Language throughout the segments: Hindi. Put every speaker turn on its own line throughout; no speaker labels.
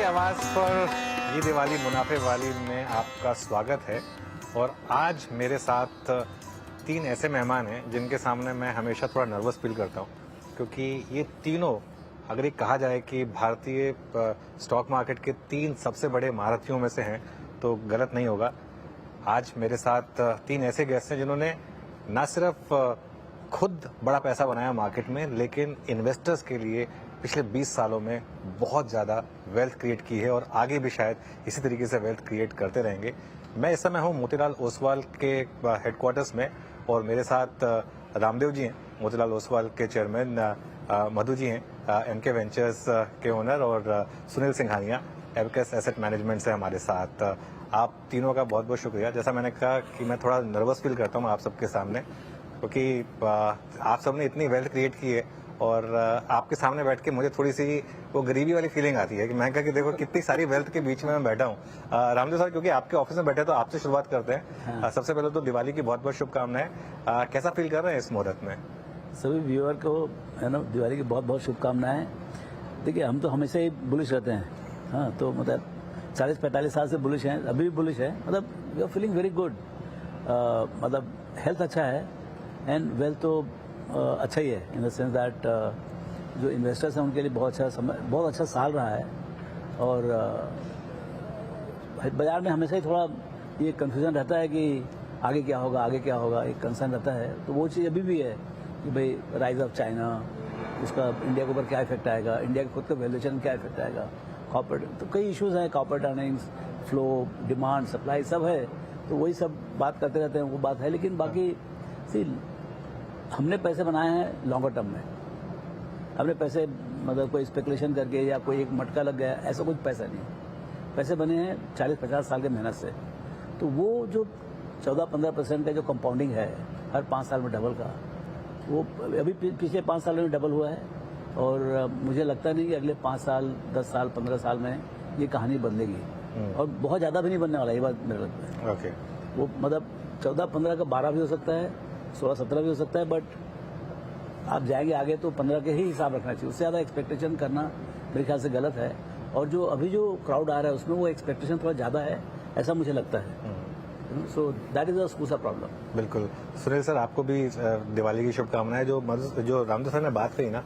आवाज़ पर ये दिवाली मुनाफे वाली में आपका स्वागत है। और आज मेरे साथ 3 ऐसे मेहमान हैं जिनके सामने मैं हमेशा थोड़ा नर्वस फील करता हूँ, क्योंकि ये तीनों, अगर ये कहा जाए कि भारतीय स्टॉक मार्केट के 3 सबसे बड़े महारथियों में से हैं तो गलत नहीं होगा। आज मेरे साथ 3 ऐसे गेस्ट हैं जिन्होंने ना सिर्फ खुद बड़ा पैसा बनाया मार्केट में, लेकिन इन्वेस्टर्स के लिए पिछले 20 सालों में बहुत ज़्यादा वेल्थ क्रिएट की है और आगे भी शायद इसी तरीके से वेल्थ क्रिएट करते रहेंगे। मैं इस समय हूँ मोतीलाल ओसवाल के हेडक्वार्टर्स में और मेरे साथ रामदेव जी हैं, मोतीलाल ओसवाल के चेयरमैन, मधु जी हैं, एमके वेंचर्स के ओनर, और Sunil Singhania abacus asset management से हमारे साथ। आप तीनों का बहुत बहुत शुक्रिया। जैसा मैंने कहा कि मैं थोड़ा नर्वस फील करता हूँ आप सबके सामने, क्योंकि आप सबने इतनी वेल्थ क्रिएट की है और आपके सामने बैठ के मुझे थोड़ी सी वो गरीबी वाली फीलिंग आती है कि मैं कहा कि देखो कितनी सारी वेल्थ के बीच में मैं बैठा हूँ। रामदेव सर, क्योंकि आपके ऑफिस में बैठे तो आपसे शुरुआत करते हैं। हाँ। सबसे पहले तो दिवाली की बहुत बहुत शुभकामनाएं। कैसा फील कर रहे हैं इस मुहूर्त में?
सभी व्यूअर को है ना दिवाली की बहुत बहुत शुभकामनाएं। देखिए, हम तो हमेशा ही बुलिश रहते हैं। हाँ, तो मतलब 40-45 साल से बुलिश हैं, अभी भी बुलिश है। मतलब we are feeling very good. मतलब हेल्थ अच्छा है एंड वेल्थ तो अच्छा ही है, इन द सेंस दैट जो इन्वेस्टर्स हैं उनके लिए बहुत अच्छा साल रहा है। और बाजार में हमेशा ही थोड़ा ये कंफ्यूजन रहता है कि आगे क्या होगा, एक कंसर्न रहता है। तो वो चीज़ अभी भी है कि भाई राइज ऑफ चाइना, उसका इंडिया के ऊपर क्या इफेक्ट आएगा, इंडिया के खुद का वैल्यूएशन क्या इफेक्ट आएगा, कॉर्पोरेट, तो कई इश्यूज हैं, corporate earnings, flow, demand, supply सब है। तो वही सब बात करते रहते हैं, वो बात है। लेकिन बाकी सी हमने पैसे बनाए हैं लॉन्गर टर्म में। हमने पैसे मतलब कोई स्पेकुलेशन करके या कोई एक मटका लग गया, ऐसा कुछ पैसा नहीं। पैसे बने हैं 40-50 साल के मेहनत से। तो वो जो 14-15% का जो कंपाउंडिंग है हर 5 साल में डबल का, वो अभी पिछले 5 साल में डबल हुआ है। और मुझे लगता नहीं कि अगले 5 साल, 10 साल, 15 साल में ये कहानी बदलेगी। और बहुत ज़्यादा भी नहीं बनने वाला, ये बात मेरे लगता है।
ओके।
वो मतलब 14-15 का 12 भी हो सकता है, 16-17 भी हो सकता है, बट आप जाएंगे आगे तो 15 के ही हिसाब रखना चाहिए। उससे ज़्यादा एक्सपेक्टेशन करना मेरे ख्याल से गलत है। और जो अभी जो क्राउड आ रहा है उसमें वो एक्सपेक्टेशन थोड़ा ज़्यादा है, ऐसा मुझे लगता है। So that is a problem. बिल्कुल।
सुनील सर, आपको भी दिवाली की शुभकामनाएं। जो रामदेव सर ने बात कही ना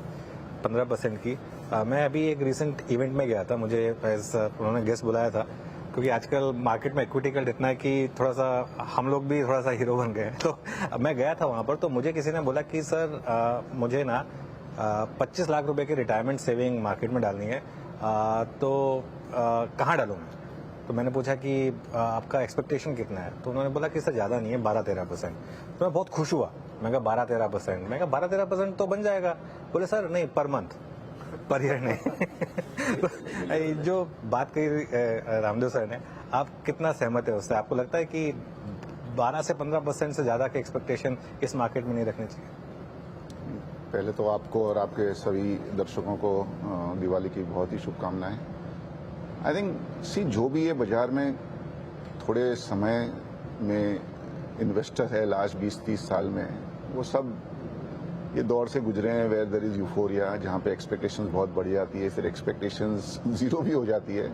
15% की, मैं अभी एक रिसेंट इवेंट में गया था, मुझे उन्होंने गेस्ट बुलाया था, क्योंकि आजकल मार्केट में इक्विटी कल्ट इतना है कि थोड़ा सा हम लोग भी थोड़ा सा हीरो बन गए हैं। तो मैं गया था वहाँ पर, तो मुझे किसी ने बोला कि सर मुझे ना 25 लाख रुपए की रिटायरमेंट सेविंग मार्केट में डालनी है, तो कहाँ डालूँ मैं? तो मैंने पूछा कि आपका एक्सपेक्टेशन कितना है? तो उन्होंने बोला कि सर ज़्यादा नहीं है, 12-13%। तो मैं बहुत खुश हुआ। मैं कहा 12-13%? मैं कहा 12-13% तो बन जाएगा। बोले सर नहीं, पर मंथ, पर ईयर नहीं। तो जो बात कही रामदेव सर ने, आप कितना सहमत है उससे? आपको लगता है कि 12 से 15% से ज़्यादा के एक्सपेक्टेशन इस मार्केट में नहीं रखने चाहिए?
पहले तो आपको और आपके सभी दर्शकों को दिवाली की बहुत ही शुभकामनाएं। आई थिंक जो भी ये बाजार में थोड़े समय में इन्वेस्टर है लास्ट 20-30 साल में, वो सब ये दौर से गुजरे हैं वेयर देयर इज यूफोरिया, जहाँ पे एक्सपेक्टेशंस बहुत बढ़ जाती है, फिर एक्सपेक्टेशंस जीरो भी हो जाती है।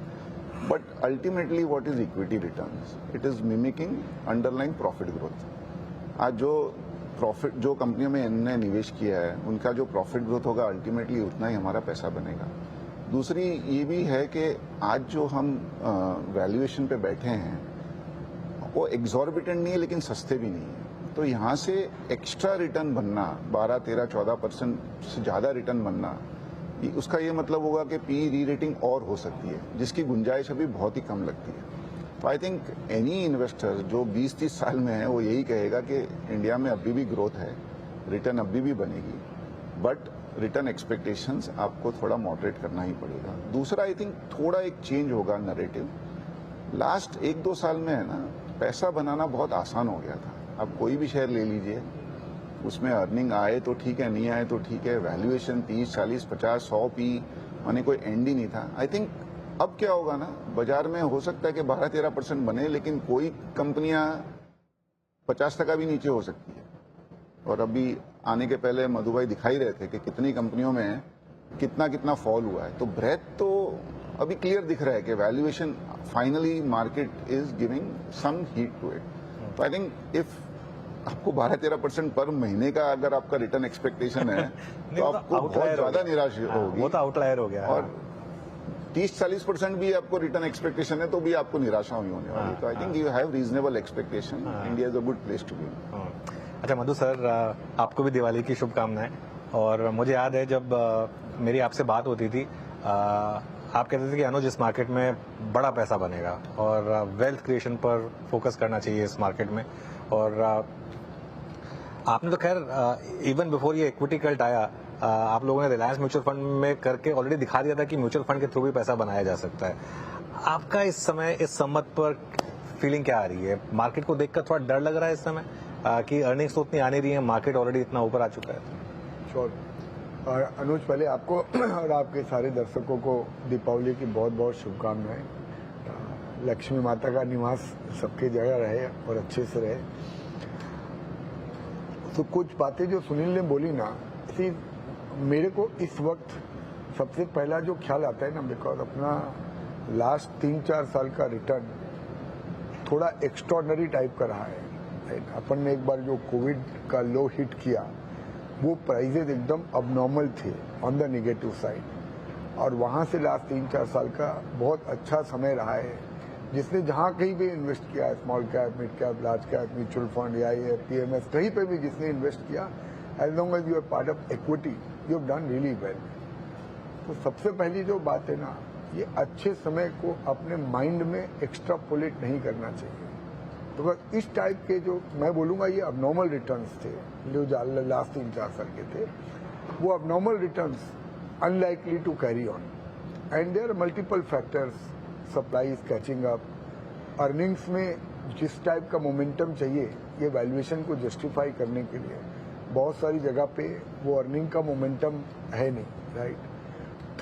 But ultimately what is equity returns? It is mimicking underline profit growth. आज जो कंपनियों में इन्होंने निवेश किया है, उनका जो प्रॉफिट ग्रोथ होगा अल्टीमेटली उतना ही हमारा पैसा बनेगा। दूसरी ये भी है कि आज जो हम वैल्यूएशन पे बैठे हैं वो एग्जॉर्बिटेंट नहीं है, लेकिन सस्ते भी नहीं है। तो यहाँ से एक्स्ट्रा रिटर्न बनना, 12, 13, 14% से ज़्यादा रिटर्न बनना, उसका ये मतलब होगा कि पी री रेटिंग और हो सकती है, जिसकी गुंजाइश अभी बहुत ही कम लगती है। तो आई थिंक एनी इन्वेस्टर जो 20-30 साल में है वो यही कहेगा कि इंडिया में अभी भी ग्रोथ है, रिटर्न अभी भी बनेगी, बट रिटर्न एक्सपेक्टेशंस आपको थोड़ा मॉडरेट करना ही पड़ेगा। दूसरा, आई थिंक थोड़ा एक चेंज होगा नैरेटिव। लास्ट 1-2 साल में है ना, पैसा बनाना बहुत आसान हो गया था। अब कोई भी शेयर ले लीजिए, उसमें अर्निंग आए तो ठीक है, नहीं आए तो ठीक है, वैल्यूएशन 30, 40, 50, 100 पी, माने कोई एंड ही नहीं था। आई थिंक अब क्या होगा ना, बाजार में हो सकता है कि 12-13% बने, लेकिन कोई कंपनियां 50% भी नीचे हो सकती है। और अभी आने के पहले मधु भाई दिखाई रहे थे कि कितनी कंपनियों में कितना कितना फॉल हुआ है। तो ब्रेथ तो अभी क्लियर दिख रहा है कि valuation finally market is giving some heat to it. तो आई थिंक इफ आपको 12-13% पर महीने का अगर आपका रिटर्न एक्सपेक्टेशन है तो
वो तो
आपको बहुत
outlier हो
ज्यादा
गया।
निराश
हाँ,
होगी।
वो तो आउटलायर हो गया।
और 30-40% भी आपको रिटर्न एक्सपेक्टेशन है तो भी आपको निराशा हुई होने वाली। तो I think you have reasonable expectation. India is a good place to be.
अच्छा मधु सर, आपको भी दिवाली की शुभकामनाएं। और मुझे याद है जब मेरी आपसे बात होती थी, आप कहते थे कि अनुज इस मार्केट में बड़ा पैसा बनेगा और वेल्थ क्रिएशन पर फोकस करना चाहिए इस मार्केट में। और आपने तो खैर इवन बिफोर ये इक्विटी कल्ट आया, आप लोगों ने रिलायंस म्यूचुअल फंड में करके ऑलरेडी दिखा दिया था कि म्यूचुअल फंड के थ्रू भी पैसा बनाया जा सकता है। आपका इस समय इस सम्मत पर फीलिंग क्या आ रही है? मार्केट को देखकर थोड़ा डर लग रहा है इस समय कि अर्निंग्स तो उतनी आ नहीं रही है, मार्केट ऑलरेडी इतना ऊपर आ चुका है?
श्योर। और अनुज, पहले आपको और आपके सारे दर्शकों को दीपावली की बहुत बहुत शुभकामनाएं। लक्ष्मी माता का निवास सबकी जगह रहे और अच्छे से रहे। तो कुछ बातें जो सुनील ने बोली ना, इसी मेरे को इस वक्त सबसे पहला जो ख्याल आता है ना, बिकॉज अपना लास्ट 3-4 साल का रिटर्न थोड़ा एक्स्ट्रॉर्डनरी टाइप का रहा है। अपन ने एक बार जो कोविड का लो हिट किया, वो प्राइजेज एकदम अबनॉर्मल थे ऑन द नेगेटिव साइड, और वहां से लास्ट 3-4 साल का बहुत अच्छा समय रहा है। जिसने जहां कहीं भी इन्वेस्ट किया है, small cap, mid cap, large cap, mutual fund या PMS, कहीं पे भी जिसने इन्वेस्ट किया, as long as you are part of equity, you have done really well. तो सबसे पहली जो बात है ना, ये अच्छे समय को अपने माइंड में एक्स्ट्रापोलेट नहीं करना चाहिए। तो इस टाइप के जो मैं बोलूंगा ये अबनॉर्मल रिटर्न्स थे जो लास्ट 3-4 साल के थे, वो abnormal returns unlikely to carry on, and there are multiple factors. Supply is catching up, earnings में जिस टाइप का मोमेंटम चाहिए ये वैल्यूएशन को जस्टिफाई करने के लिए, बहुत सारी जगह पे वो अर्निंग का मोमेंटम है नहीं, राइट।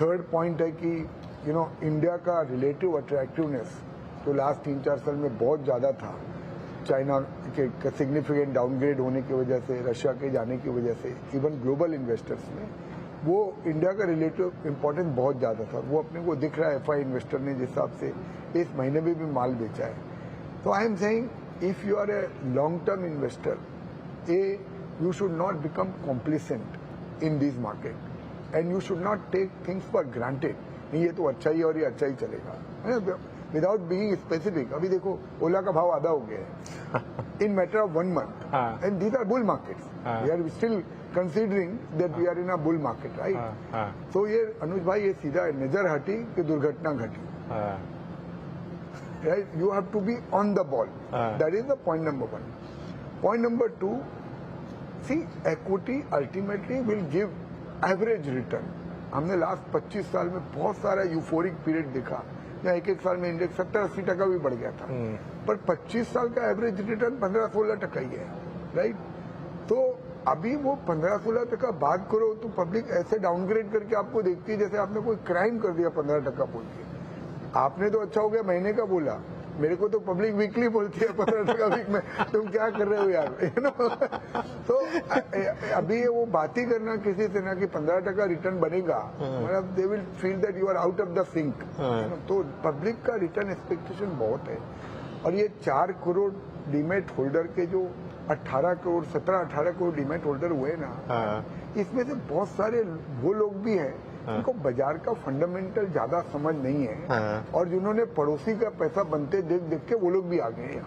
थर्ड पॉइंट है कि इंडिया का रिलेटिव अट्रैक्टिवनेस तो लास्ट 3-4 साल में बहुत ज़्यादा था। चाइना के सिग्निफिकेंट डाउनग्रेड होने की वजह से, रशिया के जाने की वजह से, इवन ग्लोबल इन्वेस्टर्स में वो इंडिया का रिलेटिव इम्पोर्टेंस बहुत ज़्यादा था। वो अपने को दिख रहा है, FI इन्वेस्टर ने जिस हिसाब से इस महीने में भी माल बेचा है। तो I am saying if you are a long term investor, you should not become complacent in this market and you should not take things for granted. नहीं, ये तो अच्छा ही और ये अच्छा ही चलेगा विदाउट बीइंग स्पेसिफिक। अभी देखो ओला का भाव आधा हो गया है in matter of 1 month, and these are bull markets. We are still considering that we are in a bull market, right. तो ये अनुज भाई, ये सीधा नजर हटी कि दुर्घटना घटी, right. You have to be on the ball, that is the point number 1। Point number 2, see equity ultimately will give average return. हमने लास्ट 25 साल में बहुत सारा यूफोरिक पीरियड देखा, एक साल में इंडेक्स 70-80% भी बढ़ गया था, पर 25 साल का एवरेज रिटर्न 15-16% ही है, राइट। तो अभी वो 15-16% बात करो तो पब्लिक ऐसे डाउनग्रेड करके आपको देखती है जैसे आपने कोई क्राइम कर दिया 15% बोल के। आपने तो अच्छा हो गया महीने का बोला, मेरे को तो पब्लिक वीकली बोलती है 15% वीक में, तुम क्या कर रहे हो यार। तो अभी वो बात ही करना किसी से ना कि 15% रिटर्न बनेगा, मतलब they will feel that you are out of the sync. तो पब्लिक का रिटर्न एक्सपेक्टेशन बहुत है, और ये 4 करोड़ डीमेट होल्डर के जो 17-18 करोड़ डीमेट होल्डर हुए ना, इसमें से बहुत सारे वो लोग भी हैं उनको बाजार का फंडामेंटल ज्यादा समझ नहीं है, और जिन्होंने पड़ोसी का पैसा बनते देख देख के वो लोग भी आ गए हैं,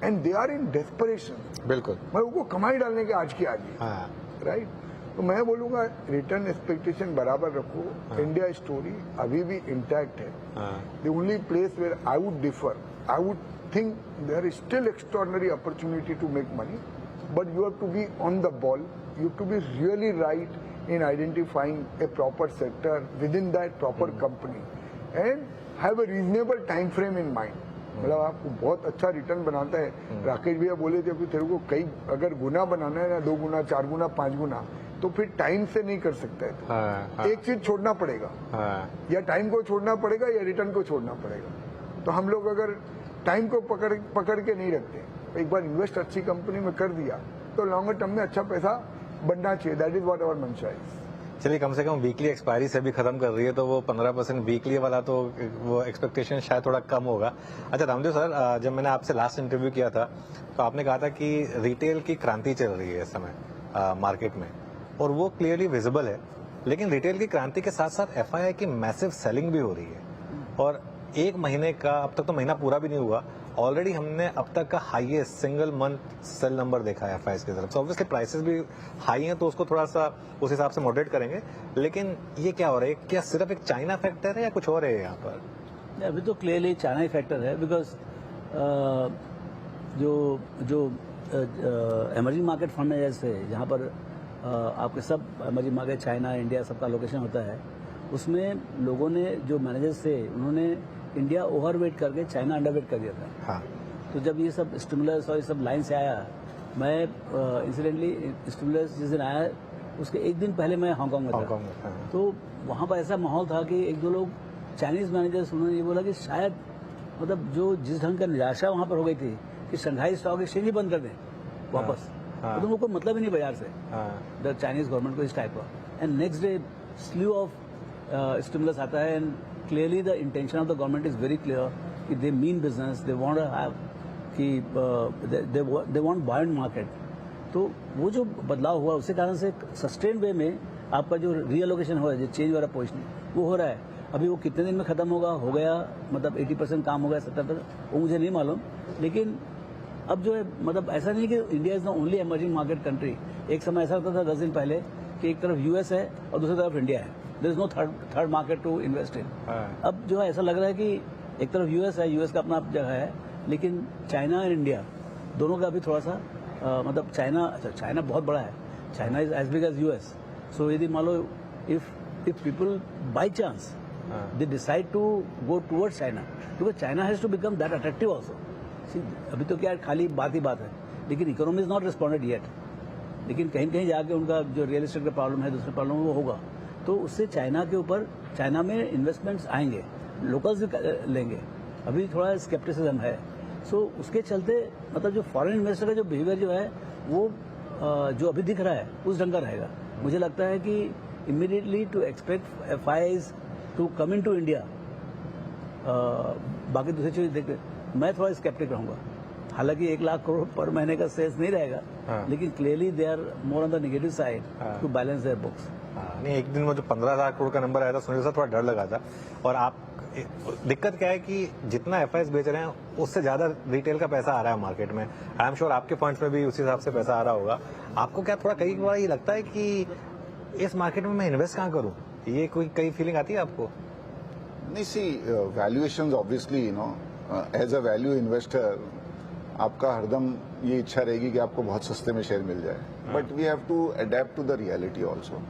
and they are in desperation.
बिल्कुल,
मैं उनको कमाई डालने के आज की आज, राइट। तो मैं बोलूंगा रिटर्न एक्सपेक्टेशन बराबर रखो। इंडिया स्टोरी अभी भी इंटैक्ट है। The only place where I would differ, I would think there is still extraordinary opportunity to make money, but you have to be on the ball. You have to be really right in identifying a proper sector within that proper company and have a reasonable time frame in mind. मतलब आप बहुत अच्छा रिटर्न बनाता है। राकेश भैया बोले थे कि तेरे को कई अगर गुना बनाना है ना, 2 गुना, 4 गुना, 5 गुना, तो फिर टाइम से नहीं कर सकता है। तो एक चीज छोड़ना पड़ेगा, या टाइम को छोड़ना पड़ेगा या रिटर्न को छोड़ना पड़ेगा। तो हम लोग अगर टाइम को पकड़ के नहीं रखते, एक बार इन्वेस्ट अच्छी कंपनी में कर दिया तो लॉन्गर टर्म में अच्छा पैसा बनना चाहिए। दैट इज व्हाट आवर मंशा इज।
चलिए कम से कम वीकली एक्सपायरी से भी खत्म कर रही है, तो वो 15% वीकली वाला तो वो एक्सपेक्टेशन शायद थोड़ा कम होगा। अच्छा रामदेव सर, जब मैंने आपसे लास्ट इंटरव्यू किया था तो आपने कहा था कि रिटेल की क्रांति चल रही है इस समय मार्केट में, और वो क्लियरली विजिबल है। लेकिन रिटेल की क्रांति के साथ साथ एफआईआई की मैसिव सेलिंग भी हो रही है, और एक महीने का, अब तक तो महीना पूरा भी नहीं हुआ, ऑलरेडी हमने अब तक का highest single month sale number देखा है एफआईआई की तरफ से। ऑब्वियसली प्राइसेस भी हाई हैं तो उसको थोड़ा सा उस हिसाब से मॉडरेट करेंगे, लेकिन ये क्या हो रहा है? क्या सिर्फ एक चाइना फैक्टर है या कुछ और है यहाँ पर?
अभी तो क्लियरली चाइना ही फैक्टर है, बिकॉज जो एमर्जिंग मार्केट फंड है, जैसे जहाँ पर आपके सब एमर्जिंग मार्केट चाइना, इंडिया सबका लोकेशन होता है, उसमें लोगों ने, जो मैनेजर्स थे, उन्होंने इंडिया ओवरवेट करके चाइना अंडरवेट कर दिया था।
हाँ।
तो जब ये सब स्टिमुलस और ये सब लाइन से आया, मैं इंसिडेंटली स्टिमुलस जिस दिन आया उसके एक दिन पहले मैं हांगकांग में था।
हांगकांग में, हाँ।
तो वहाँ पर ऐसा माहौल था कि एक दो लोग चाइनीज मैनेजर्स, उन्होंने ये बोला कि शायद मतलब जो जिस ढंग का निराशा वहाँ पर हो गई थी कि शंघाई स्टॉक एक्सचेंज ही बंद कर दें वापस,
हाँ।
तो उनको कोई मतलब ही नहीं बाजार से,
हाँ।
चाइनीज गवर्नमेंट को इस टाइप का। And next day slew of stimulus आता है, and clearly the intention of the government is very clear कि they mean business, they want to have कि दे वांट बायर्न मार्केट। तो वो जो बदलाव हुआ उसके कारण से सस्टेन वे में आपका जो रीअलोकेशन हो रहा है, जो चेंज वाला पोजिशनिंग वो हो रहा है। अभी वो कितने दिन में खत्म होगा, हो गया मतलब 80% काम हो गया, 70%, वो मुझे नहीं मालूम। लेकिन अब जो है मतलब ऐसा नहीं कि India is the only emerging market country. एक समय ऐसा होता था 10 दिन पहले कि एक तरफ यूएस है और दूसरी तरफ इंडिया है, there is no third market to invest in. अब जो है ऐसा लग रहा है कि एक तरफ यूएस है, यूएस का अपना जगह है, लेकिन चाइना और इंडिया दोनों का भी थोड़ा सा मतलब चाइना बहुत बड़ा है, China is as big as US. So यदि मान लो if people by chance they decide to go towards China, because China has to become that attractive also. अभी तो क्या खाली बात ही बात है, लेकिन economy is not responded yet. लेकिन कहीं कहीं जाके उनका जो रियल एस्टेट का प्रॉब्लम है, दूसरे प्रॉब्लम वो होगा, तो उससे चाइना के ऊपर, चाइना में इन्वेस्टमेंट्स आएंगे, लोकल्स भी लेंगे। अभी थोड़ा स्केप्टिसिज्म है। सो उसके चलते मतलब जो फॉरेन इन्वेस्टर का जो बिहेवियर जो है वो जो अभी दिख रहा है उस ढंग का रहेगा। मुझे लगता है कि immediately to expect FIIs to come in to India, बाकी दूसरी चीज देखते मैं थोड़ा स्केप्टिक रहूंगा। हालांकि 1 लाख करोड़ पर महीने का सेल्स नहीं रहेगा, लेकिन clearly they are more on the negative side to balance their books.
नहीं, एक दिन में जो 15 लाख करोड़ का नंबर आया था, सुनील साहब थोड़ा डर लगा था। और आप दिक्कत क्या है कि जितना एफआईआईज बेच रहे हैं उससे ज्यादा रिटेल का पैसा आ रहा है मार्केट में। आई एम श्योर आपके फंड्स में भी उसी हिसाब से पैसा आ रहा होगा। आपको क्या थोड़ा कई बार ये लगता है कि इस मार्केट में मैं इन्वेस्ट कहाँ करूँ, ये कोई कई फीलिंग आती है आपको?
नहीं, see valuations obviously as a value investor आपका हरदम ये इच्छा रहेगी कि आपको बहुत सस्ते में शेयर मिल जाए, but we have to adapt to the reality also.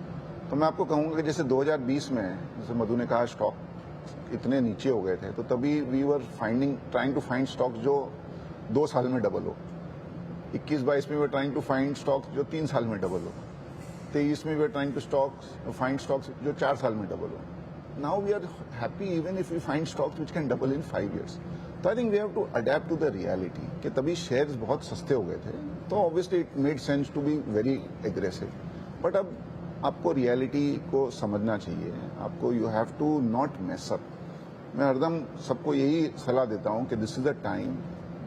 तो मैं आपको कहूंगा कि जैसे 2020 में, जैसे मधु ने कहा, स्टॉक इतने नीचे हो गए थे, तो तभी we were trying to find stocks जो 2 साल में डबल हो। 21-22 में we were trying to find stocks जो 3 साल में डबल हो। 23 में we were trying to find stocks जो 4 साल में डबल हो। Now we are happy even if we find stocks which can double in 5 years। तो I think we have to adapt to the reality कि तभी शेयर्स बहुत सस्ते हो गए थे, तो obviously it made sense to be very aggressive. But अब आपको रियलिटी को समझना चाहिए, आपको you have to not mess up. मैं हरदम सबको यही सलाह देता हूं कि दिस इज द टाइम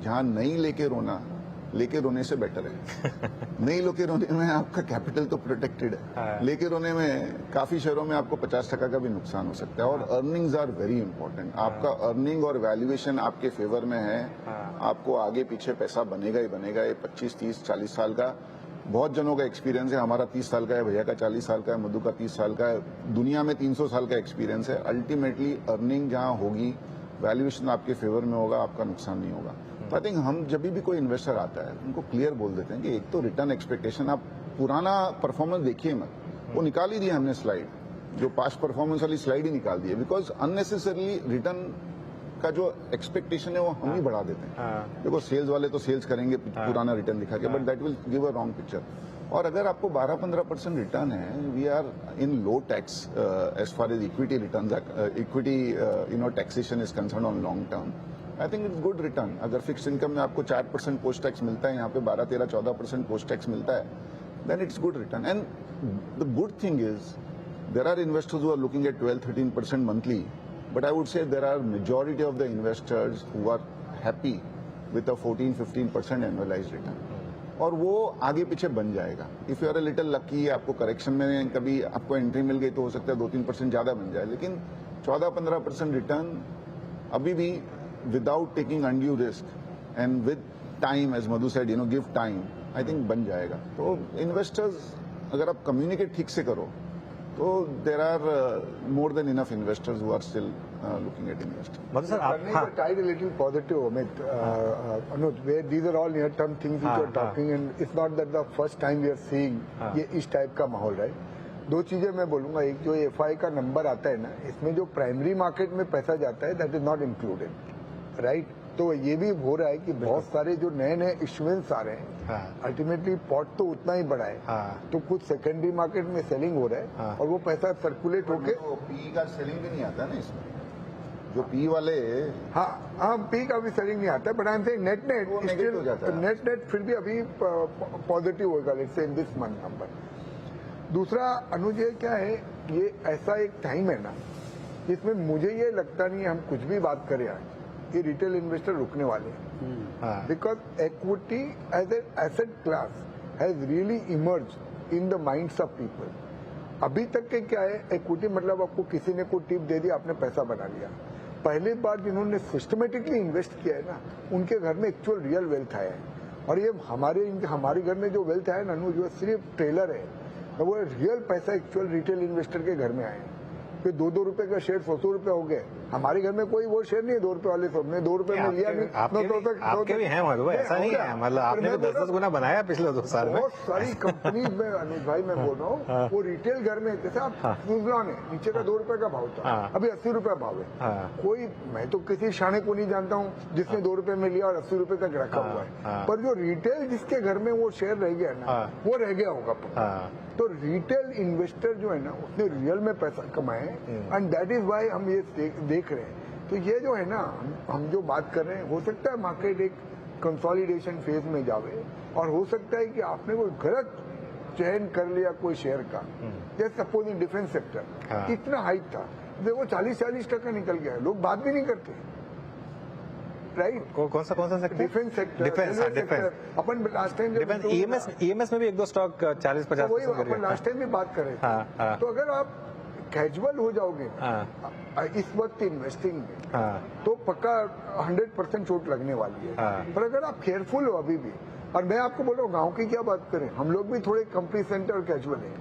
जहां नहीं लेके रोने से बेटर है। नहीं लेके रोने में आपका कैपिटल तो प्रोटेक्टेड है, लेके रोने में काफी शेयरों में आपको 50% का भी नुकसान हो सकता है। और अर्निंग्स आर वेरी इंपॉर्टेंट। आपका अर्निंग और वैल्यूएशन आपके फेवर में है, आपको आगे पीछे पैसा बनेगा ही बनेगा। ये 25, 30, 40 साल का बहुत जनों का एक्सपीरियंस है। हमारा 30 साल का है, भैया का 40 साल का है, मधु का 30 साल का है, दुनिया में 300 साल का एक्सपीरियंस है। अल्टीमेटली अर्निंग जहां होगी, वैल्यूएशन आपके फेवर में होगा, आपका नुकसान नहीं होगा। तो आई थिंक हम जब भी कोई इन्वेस्टर आता है उनको क्लियर बोल देते हैं कि एक तो रिटर्न एक्सपेक्टेशन, आप पुराना परफॉर्मेंस देखिए मत, वो निकाल ही दिया हमने स्लाइड, जो पास्ट परफॉर्मेंस वाली स्लाइड ही निकाल दी है, बिकॉज अननेसेसरली रिटर्न का जो एक्सपेक्टेशन है वो हम ही बढ़ा देते हैं। देखो सेल्स वाले तो सेल्स करेंगे पुराना रिटर्न दिखा के, but that will give a wrong picture. और अगर आपको 12-15% रिटर्न है, we are in low tax as far as equity return, equity taxation is concern on long term. I think it's good return. अगर फिक्स इनकम में आपको 4% पोस्ट टैक्स मिलता है, यहाँ पे 12-13-14% पोस्ट टैक्स मिलता है, then it's good return. And the good thing is there are investors who are looking at 12-13% monthly, but I would say there are majority of the investors who are happy with a 14-15% annualized return. और वो आगे पीछे बन जाएगा. If you are a little lucky, आपको करेक्शन में कभी आपको एंट्री मिल गई तो हो सकता है 2-3% ज्यादा बन जाए, लेकिन 14-15% रिटर्न अभी भी without taking undue risk and with time, as Madhu said, you know, give time, I think बन जाएगा. तो इन्वेस्टर्स अगर आप कम्युनिकेट ठीक से करो तो there are more than enough investors who are still looking at investing.
Madhu sir, आप हाँ,
tide a little positive, Amit. Anuj, where these are all near-term things which you are talking, and it's not that the first time we are seeing ये इस टाइप का माहौल है. दो चीजें मैं बोलूंगा. एक जो एफआई का नंबर आता है ना, इसमें जो प्राइमरी मार्केट में पैसा जाता है that is not included, right. तो ये भी हो रहा है कि बहुत सारे जो नए नए इश्यूएंस आ रहे हैं, अल्टीमेटली पॉट तो उतना ही बड़ा है, तो कुछ सेकेंडरी मार्केट में सेलिंग हो रहा है और वो पैसा सर्कुलेट होके
पी का सेलिंग भी नहीं आता ना इसमें, जो पी वाले,
हाँ पी का भी सेलिंग नहीं आता है, but I am saying net net फिर भी अभी पॉजिटिव होगा, let's say in this month number. दूसरा अनुज, ये क्या है, ये ऐसा एक टाइम है ना जिसमें मुझे ये लगता नहीं है हम कुछ भी बात करें आज ये रिटेल इन्वेस्टर रुकने वाले हैं, because equity as an asset class has really emerge in the minds of people. अभी तक के क्या है, इक्विटी मतलब आपको किसी ने कोई टिप दे दिया, आपने पैसा बना लिया. पहली बार जिन्होंने सिस्टमेटिकली इन्वेस्ट किया है ना, उनके घर में एक्चुअल रियल वेल्थ आया है. और ये हमारे घर में जो वेल्थ आया ना, जो सिर्फ ट्रेलर है, वो रियल पैसा एक्चुअल रिटेल इन्वेस्टर के घर में आया है. फिर 2-2 रुपए का शेयर 100 रुपए हो गए. हमारे घर में कोई वो शेयर नहीं है 2 रुपए वाले, सबने 2 रुपए में लिया नहीं.
आपके भी हैं मधु भाई, ऐसा नहीं है, मतलब आपने भी 10-10 गुना बनाया पिछले 2 साल में.
बहुत सारी कंपनीज में अनुज भाई मैं बोल रहा हूँ, वो रिटेल घर में, जैसे आप सुजलॉन है, नीचे का 2 रुपए का भाव था, अभी 80 रुपए भाव है. कोई, मैं तो किसी शाणे को नहीं जानता हूँ जिसने 2 रुपए में लिया और 80 रुपए तक रखा हुआ है, पर जो रिटेल जिसके घर में वो शेयर रह गया ना, वो रह गया होगा. तो रिटेल इन्वेस्टर जो है ना, उसने रियल में पैसा कमाए, एंड दैट इज वाई हम ये देख रहे हैं. तो ये जो है ना, हम जो बात कर रहे हैं, हो सकता है मार्केट एक कंसोलिडेशन फेज में जावे, और हो सकता है कि आपने कोई गलत चयन कर लिया कोई शेयर का. जैसे सपोज इन डिफेंस सेक्टर इतना हाइक था, देखो 40-40% निकल गया, लोग बात भी नहीं करते, राइट.
कौन सा सेक्टर?
Defence sector.
डिफेंस.
अपन लास्ट टाइम
ईएमएस में भी 1-2 स्टॉक 40-50%.
वही अपन लास्ट टाइम भी बात कर रहे थे. तो अगर आप कैजुअल हो जाओगे इस वक्त इन्वेस्टिंग में, तो पक्का 100% चोट लगने वाली है. पर अगर आप केयरफुल हो अभी भी, और मैं आपको बोल रहा हूँ गाँव की क्या बात करें, हम लोग भी थोड़े कंपनी सेंटर और कैजुअल है,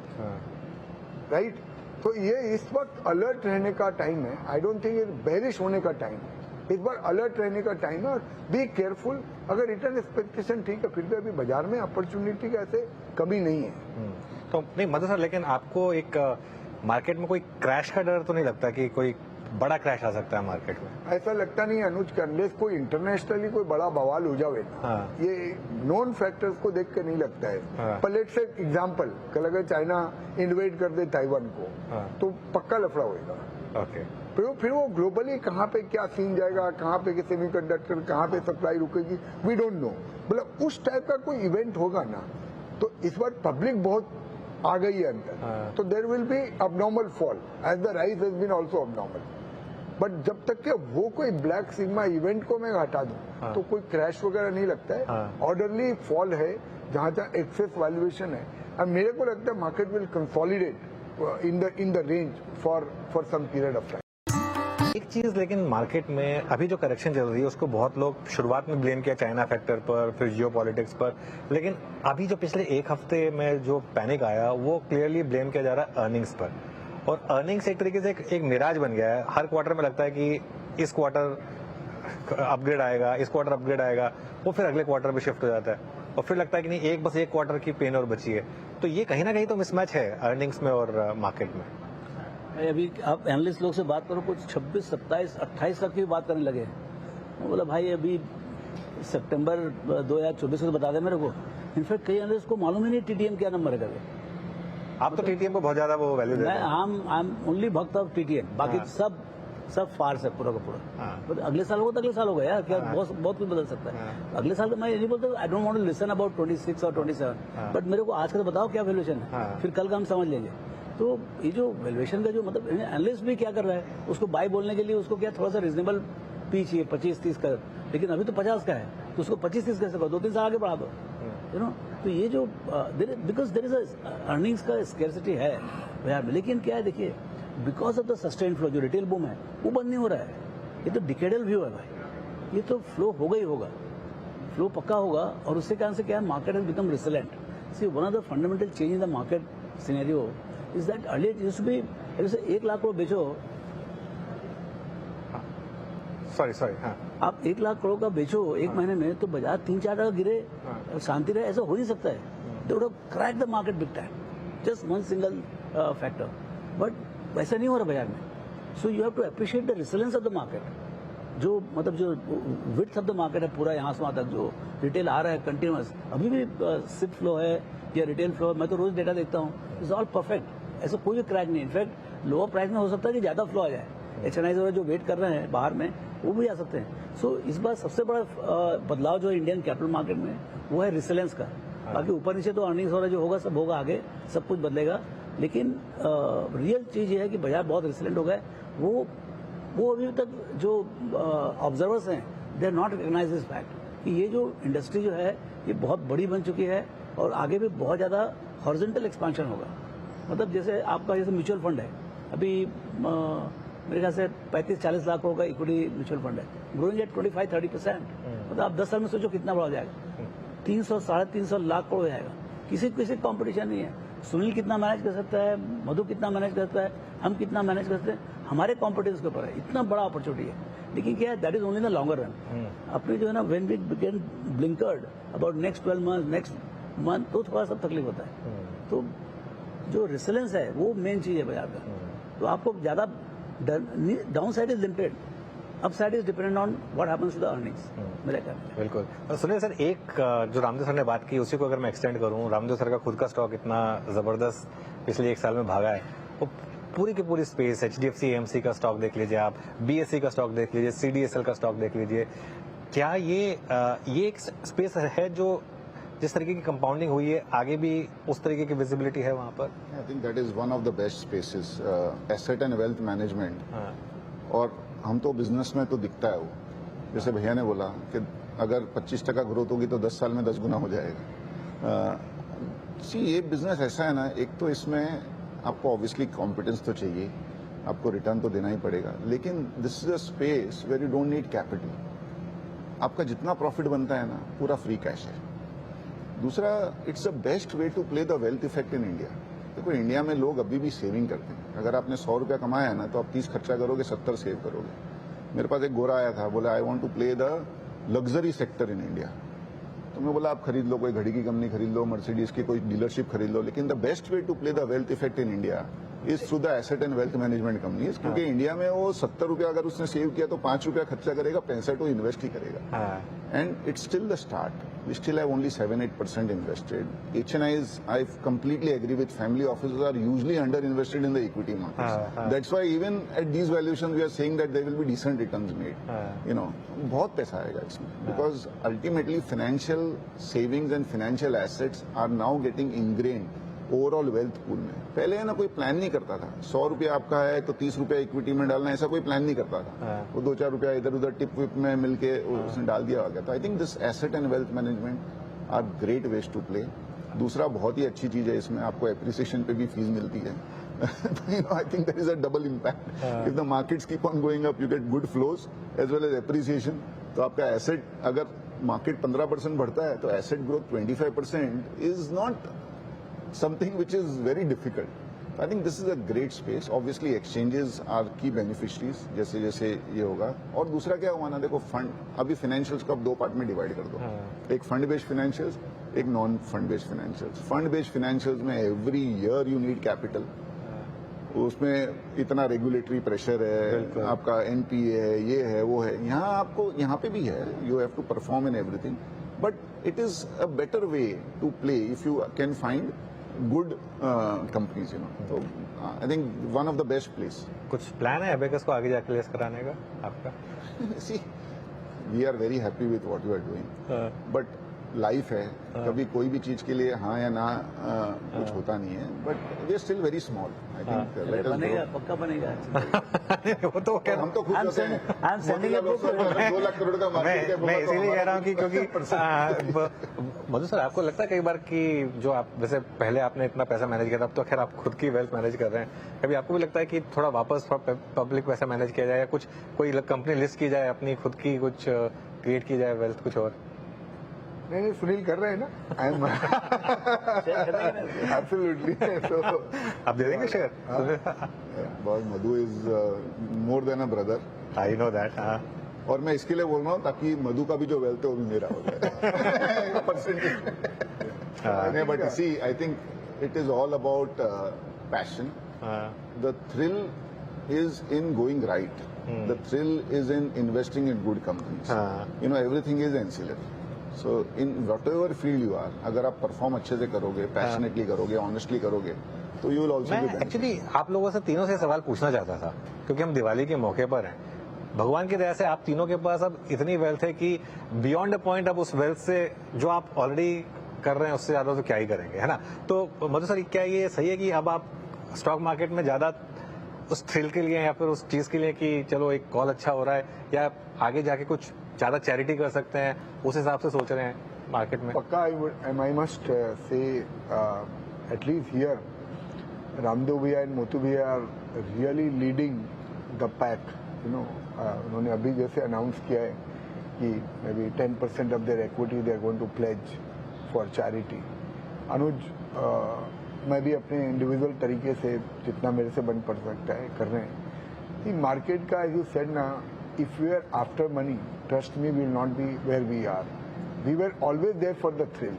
राइट. तो ये इस वक्त अलर्ट रहने का टाइम है. आई डोंट थिंक ये बेरिश होने का टाइम है. इस बार अलर्ट रहने का टाइम है, और बी केयरफुल. अगर रिटर्न एक्सपेक्टेशन ठीक है, फिर भी अभी बाजार में अपॉर्चुनिटी का ऐसे कमी नहीं है.
तो नहीं मधु सर, लेकिन आपको एक मार्केट में कोई क्रैश का डर तो नहीं लगता कि कोई बड़ा क्रैश आ सकता है मार्केट में?
ऐसा लगता नहीं है अनुज, अनलेस कोई इंटरनेशनली कोई बड़ा बवाल हो जावे ना, ये नॉन फैक्टर्स को देख के नहीं लगता है. पर लेट्स से एग्जांपल, कल अगर चाइना इन्वेड कर दे ताइवान को, तो पक्का लफड़ा होगा.
ओके.
फिर वो ग्लोबली कहाँ पे क्या सीन जाएगा, कहाँ पे सेमीकंडक्टर, कहाँ पे सप्लाई रुकेगी, वी डोंट नो. मतलब उस टाइप का कोई इवेंट होगा ना, तो इस बार पब्लिक बहुत आ गई है अंदर, तो there will be abnormal fall as the rise has been also abnormal. But जब तक के वो कोई ब्लैक सिग्मा इवेंट को मैं हटा दूं, तो कोई क्रैश वगैरह नहीं लगता है. ऑर्डरली फॉल है जहां एक्सेस वैल्यूएशन है, और मेरे को लगता है market will consolidate in the range for some period of time.
एक चीज लेकिन मार्केट में अभी जो करेक्शन चल रही है, उसको बहुत लोग शुरुआत में ब्लेम किया चाइना फैक्टर पर, फिर जियोपॉलिटिक्स पर, लेकिन अभी जो पिछले एक हफ्ते में जो पैनिक आया, वो क्लियरली ब्लेम किया जा रहा है अर्निंग्स पर. और अर्निंग्स एक तरीके से एक मिराज बन गया है. हर क्वार्टर में लगता है कि इस क्वार्टर अपग्रेड आएगा, इस क्वार्टर अपग्रेड आएगा, वो फिर अगले क्वार्टर में शिफ्ट हो जाता है, और फिर लगता है कि नहीं, बस एक क्वार्टर की पेन और बची है. तो ये कहीं ना कहीं तो मिसमैच है अर्निंग्स में और मार्केट में.
अभी आप एनालिस्ट लोग से बात करो, कुछ 26, 27, 28 तक की बात करने लगे. मैं बोला भाई अभी सितंबर 2024 को बता दे मेरे को. इनफैक्ट कई एनालिस्ट को मालूम ही नहीं टीटीएम क्या नंबर है.
आप तो टीटीएम को बहुत ज्यादा वो वैल्यू देते हैं.
आई एम ओनली भक्त ऑफ टीटीएम, बाकी सब फार्स है पूरा का पूरा. बट अगले साल होगा तो अगले साल होगा यार, क्या बहुत कुछ बदल सकता है. अगले साल तो मैं ये नहीं बोलता, I don't want to listen about 26 और 27, बट मेरे को आज का तो बताओ क्या वैल्यूएशन है, फिर कल का हम समझ लेंगे. तो ये जो वैल्यूएशन का जो मतलब एनालिस्ट भी क्या कर रहा है, उसको बाय बोलने के लिए उसको क्या थोड़ा सा रीजनेबल पी चाहिए 25-30 का, लेकिन अभी तो 50 का है, तो उसको 25-30 कैसे करो, 2-3 साल आगे बढ़ा दो, यू नो। तो ये जो बिकॉज देयर इज अर्निंग्स का स्कैरसिटी है बाजार में, लेकिन क्या है देखिए, because of the sustain flow जो रिटेल बूम है वो बंद नहीं हो रहा है, ये तो डिकेडल व्यू है भाई, ये तो फ्लो होगा ही होगा, फ्लो पक्का होगा। और उससे कारण से क्या है, market has become resilient. See one of the fundamental change in the market scenario is that earlier used to be, जैसे 1 लाख करोड़ बेचो,
सॉरी हाँ,
आप 1 लाख करोड़ का बेचो एक महीने में, तो बाजार 3-4 टका गिरे, शांति रहे, ऐसा हो नहीं सकता है। They would have crack the market big time, just one single factor, but वैसा नहीं हो रहा बाजार में। So you have to appreciate the resilience of the market, जो मतलब जो विड्थ ऑफ द मार्केट है पूरा यहाँ से वहाँ तक, जो रिटेल आ रहा है कंटिन्यूअस, अभी भी सिप फ्लो है या रिटेल फ्लो, मैं तो रोज डेटा देखता हूँ, इज ऑल परफेक्ट, ऐसा कोई भी क्रैक नहीं। इनफैक्ट लोअर प्राइस में हो सकता है कि ज्यादा फ्लो आ जाए, HNIs वगैरह जो वेट कर रहे हैं बाहर में वो भी आ सकते हैं। सो इस बार सबसे बड़ा बदलाव जो है इंडियन कैपिटल मार्केट में वो है रिसिलेंस का। बाकी ऊपर नीचे तो अर्निंग्स वगैरह जो होगा सब होगा, आगे सब कुछ बदलेगा, लेकिन रियल चीज ये है कि बाजार बहुत रिसिलेंट हो गया है। वो अभी तक जो ऑब्जर्वर्स हैं they are not recognize this fact कि ये जो इंडस्ट्री जो है ये बहुत बड़ी बन चुकी है और आगे भी बहुत ज्यादा हॉरिजॉन्टल एक्सपेंशन होगा। मतलब जैसे आपका जैसे म्यूचुअल फंड है, अभी मेरे ख्याल से 35-40 लाख करोड़ का इक्विटी म्यूचुअल फंड है, ग्रोइंग एट 25-30%। मतलब आप 10 साल में सोचो कितना बड़ा हो जाएगा, 300-350 लाख करोड़ हो जाएगा। किसी कंपटीशन नहीं है। सुनील कितना मैनेज कर सकता है, मधु कितना मैनेज करता है, हम कितना मैनेज करते हैं, हमारे कॉम्पिटेंस के ऊपर है। इतना बड़ा अपॉर्चुनिटी है, लेकिन क्या है, that is only in the longer run. अपने जो है ना, when we begin blinkered about next 12 month, next month, तो थोड़ा सा तकलीफ होता है। तो जो रिसिलेंस है वो मेन चीज है बाजार का। तो आपको ज्यादा downside is limited, upside is dependent on what happens to the earnings, मेरा ख्याल है।
बिल्कुल। और सुनिए सर, एक जो रामदेव सर ने बात की उसी को अगर मैं एक्सटेंड करूं, रामदेव सर का खुद का स्टॉक इतना जबरदस्त पिछले 1 साल में भागा है, वो पूरी की पूरी स्पेस, HDFC AMC का स्टॉक देख लीजिए आप, BSE का स्टॉक देख लीजिए, CDSL का स्टॉक देख लीजिए, क्या ये एक स्पेस है जो जिस तरीके की कंपाउंडिंग हुई है आगे भी उस तरीके की विजिबिलिटी है वहां पर?
I think that is one of the best spaces, asset and wealth management. और हम तो बिजनेस में तो दिखता है वो, जैसे भैया ने बोला कि अगर 25% ग्रोथ होगी तो 10 साल में 10 गुना हो जाएगा। ये बिजनेस ऐसा है ना, एक तो इसमें आपको ऑब्वियसली कॉम्पिटेंस तो चाहिए, आपको रिटर्न तो देना ही पड़ेगा, लेकिन this is a space where you don't need capital. आपका जितना प्रॉफिट बनता है ना, पूरा फ्री कैश है। दूसरा, it's the best way to play the wealth effect in India. देखो, इंडिया में लोग अभी भी सेविंग करते हैं। अगर आपने 100 रुपया कमाया है ना, तो आप 30 खर्चा करोगे, 70 सेव करोगे। मेरे पास एक गोरा आया था, बोला I want to play the luxury sector in India. तो मैं बोला आप खरीद लो, कोई घड़ी की कंपनी खरीद लो, मर्सिडीज की कोई डीलरशिप खरीद लो, लेकिन the best way to play the wealth effect in India is through the asset and wealth management companies. क्योंकि इंडिया में वो 70 रुपया अगर उसने सेव किया तो 5 रुपया खर्चा करेगा, 65 वो इन्वेस्ट ही करेगा। And it's still the start, we still have only 7-8% invested. HNIs, I completely agree with family offices, are usually under invested in the equity markets. That's why even at these valuations we are saying that there will be decent returns made. You know, बहुत पैसा आएगा इसमें, because ultimately financial savings and financial assets are now getting ingrained overall wealth pool में। पहले है ना, कोई प्लान नहीं करता था, 100 रुपया आपका है तो 30 रुपया इक्विटी में डालना, ऐसा कोई प्लान नहीं करता था। वो 2-4 रुपया इधर उधर टिप विप में मिलके उसने डाल दिया गया। तो I think this asset and wealth management are great ways to play. दूसरा बहुत ही अच्छी चीज है, इसमें आपको एप्रिसिएशन पे भी फीस मिलती है। I think there is a double impact. If the markets keep on going up, you get good flows as well as appreciation. तो आपका एसेट, अगर मार्केट 15% बढ़ता है तो asset growth 25% is not something which is very difficult. I think this is a great space. Obviously exchanges are key beneficiaries जैसे जैसे ये होगा। और दूसरा क्या हुआ ना, देखो फंड, अभी फाइनेंशियल्स को आप 2 पार्ट में डिवाइड कर दो, एक फंड बेस्ड फाइनेंशियल्स, एक non fund based financials. Fund based financials में every year you need capital, उसमें इतना रेगुलेटरी प्रेशर है, आपका NPA है, ये है, वो है। यहाँ आपको, यहाँ पे भी है, you have to perform in everything, but it is a better way to play if you can find good companies, you know. So I think one of the best place.
कुछ प्लान है अबेकस को आगे जाके लेस कराने का आपका?
See, we are very happy with what you are doing, but life है, कभी कोई भी चीज के लिए हाँ या ना कुछ होता नहीं है, but we are still very small. I think
बनेगा, पक्का बनेगा।
वो तो क्या
हम तो खुश होते हैं।
I am sending a book.
2 lakh crore का मार्केट है,
मैं इसीलिए कह रहा हूँ कि क्योंकि मधु सर, आपको लगता है कई बार कि जो आप जैसे पहले आपने इतना पैसा मैनेज किया था, अब तो खैर आप खुद की वेल्थ मैनेज कर रहे हैं, कभी आपको भी लगता है कि थोड़ा वापस पब्लिक पैसा मैनेज किया जाए या कुछ कोई कंपनी लिस्ट की जाए, अपनी खुद की कुछ क्रिएट की जाए वेल्थ कुछ और?
नहीं, सुनील कर रहे हैं ना। I am absolutely. तो
आप दे देंगे शेयर?
बहुत Madhu is more than a brother.
I know that. हाँ,
और मैं इसके लिए बोल रहा हूँ ताकि मधु का भी जो वेल्थ है वो भी मेरा हो जाए percentage. But see, I think it is all about passion. The thrill is in going right. The thrill is in investing in good companies. You know, everything is ancillary. So in whatever field you are, अगर आप परफॉर्म अच्छे से करोगे, पैशनेटली करोगे, ऑनेस्टली करोगे, तो यू विल ऑल्सो बी
मैं एक्चुअली आप लोगों से तीनों से सवाल पूछना चाहता था, क्योंकि हम दिवाली के मौके पर हैं। भगवान की दया से आप तीनों के पास अब इतनी वेल्थ है कि बियॉन्ड अ पॉइंट अब उस वेल्थ से जो आप ऑलरेडी कर रहे हैं उससे ज्यादा तो क्या ही करेंगे, है ना? तो मधु सर, क्या ये सही है कि अब आप स्टॉक मार्केट में ज्यादा उस थ्रिल के लिए या फिर उस चीज के लिए कि चलो एक कॉल अच्छा हो रहा है, या आगे जाके कुछ ज्यादा चैरिटी कर सकते हैं, उस हिसाब से सोच रहे हैं मार्केट में?
पक्का I must say at least here Ramdev भैया एंड मोतू भैया are really leading the pack. You know, उन्होंने अभी जैसे अनाउंस किया है कि maybe 10% off their equity they are going to pledge for charity. Anuj, मैं भी अपने इंडिविजुअल तरीके से जितना मेरे से बन पड़ सकता है कर रहे हैं। मार्केट का एज यू सेड ना, if we are after money, trust me, we will not be where we are. We were always there for the thrill.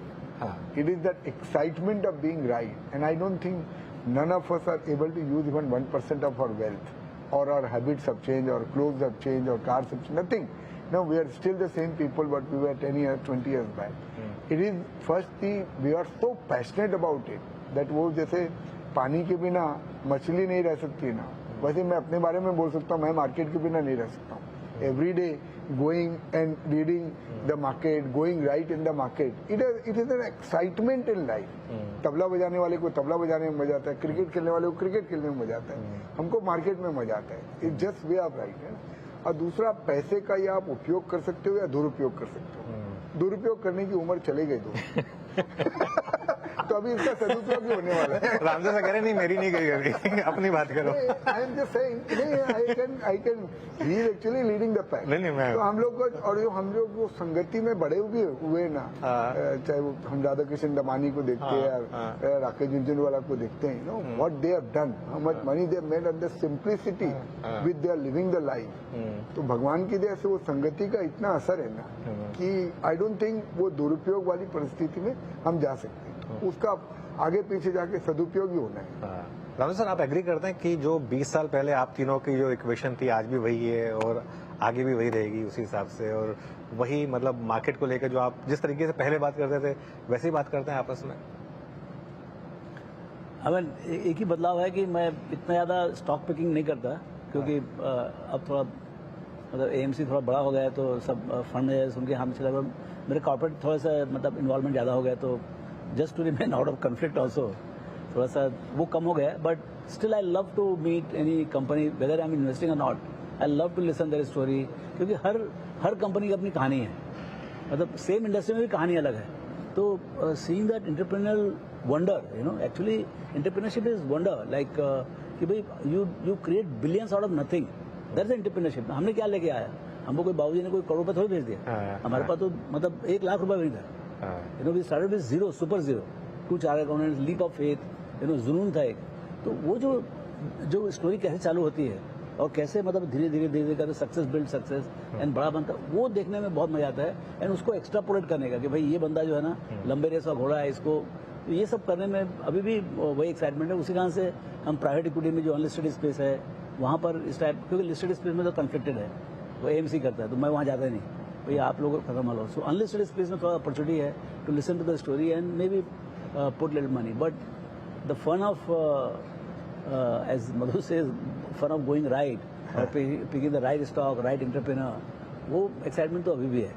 It is that excitement of being right, and I don't think none of us are able to use even 1% of our wealth, or our habits have changed, or clothes have changed, or cars have changed, nothing. No, we are still the same people what we were 10 years, 20 years back. It is first we are so passionate about it that वो जैसे पानी के बिना मछली नहीं रह सकती ना, वैसे मैं अपने बारे में बोल सकता हूँ, मैं मार्केट के बिना नहीं रह सकता हूँ। Every day going and reading the market, going right in the market, it is an excitement in life. Tabla बजाने वाले को तबला बजाने में मजा आता है, क्रिकेट खेलने वाले को क्रिकेट खेलने में मजा आता है, हमको मार्केट में मजा आता है। It just way of right है। और दूसरा, पैसे का या आप उपयोग कर सकते हो या दुरुपयोग कर सकते हो। दुरुपयोग करने की उम्र चले गई तो अभी इसका सदुपयोग भी होने वाला है।
रामदेव सर कह रहे नहीं, मेरी नहीं गई अभी, अपनी बात करो।
I am just saying, I can he is actually leading the pack.
नहीं, मैं
तो हम लोग को, और जो हम लोग वो संगति में बड़े भी हुए ना, चाहे वो हम राधा कृष्ण दमानी को देखते हैं या राकेश झुंझुनवाला को देखते हैं, know what they have done, how much money they have made and the simplicity with they are living the life. तो भगवान की दया से वो संगति का इतना असर है ना कि आई डोंट थिंक वो दुरुपयोग वाली परिस्थिति में हम जा सकते हैं। उसका आगे पीछे जाके सदुपयोग ही होना है।
रामदेव सर, आप एग्री करते हैं कि जो 20 साल पहले आप तीनों की जो इक्वेशन थी आज भी वही है और आगे भी वही रहेगी उसी हिसाब से, और वही मतलब मार्केट को लेकर जो आप जिस तरीके से पहले बात करते थे वैसे ही बात करते हैं आपस में?
हमें एक ही बदलाव है कि मैं इतना ज़्यादा स्टॉक पिकिंग नहीं करता, क्योंकि अब थोड़ा मतलब एएमसी थोड़ा बड़ा हो गया है, तो सब फंड है उनके हाथ में चला गया। मेरे कॉर्पोरेट थोड़ा सा मतलब इन्वॉल्वमेंट ज़्यादा हो गया, तो just to remain out of conflict also थोड़ा सा वो कम हो गया है। But still I love to meet any company, whether I am investing और not, I love to listen their story, क्योंकि हर कंपनी की अपनी कहानी है, मतलब सेम इंडस्ट्री में भी कहानी अलग है। तो seeing that entrepreneurial wonder, you know, actually entrepreneurship is wonder, like कि भाई you create billions out of nothing, that's entrepreneurship. हमने क्या लेके आया, हमको कोई बाबूजी ने कोई करोड़ रुपये थोड़ी भेज दिया, हमारे पास तो मतलब 1 लाख रुपये भी था। You know, we started with zero, super zero, 2 chartered accountants, leap of faith, you know, जुनून था एक। तो वो जो स्टोरी कैसे चालू होती है और कैसे मतलब धीरे धीरे करके सक्सेस बिल्ड सक्सेस एंड बड़ा बनता, वो देखने में बहुत मजा आता है। एंड उसको एक्स्ट्रापोलेट करने का कि भाई ये बंदा जो है ना लंबे रेस का घोड़ा है, इसको ये सब करने में अभी भी वही एक्साइटमेंट है। उसी कारण से हम प्राइवेट इक्विटी में जो अनलिस्टेड स्पेस है वहाँ पर इस टाइप, क्योंकि लिस्टेड स्पेस में तो कन्फ्लिक्टेड है, वो एएमसी करता है, तो मैं वहाँ जाता नहीं, भाई आप लोग खत्म मालो। सो अनलिस्टेड स्पेस में थोड़ा अपॉर्चुनिटी है to listen to the story and maybe put little money, but the fun of as Madhu says, fun of going right और picking the right stock, right entrepreneur, वो एक्साइटमेंट तो अभी भी है।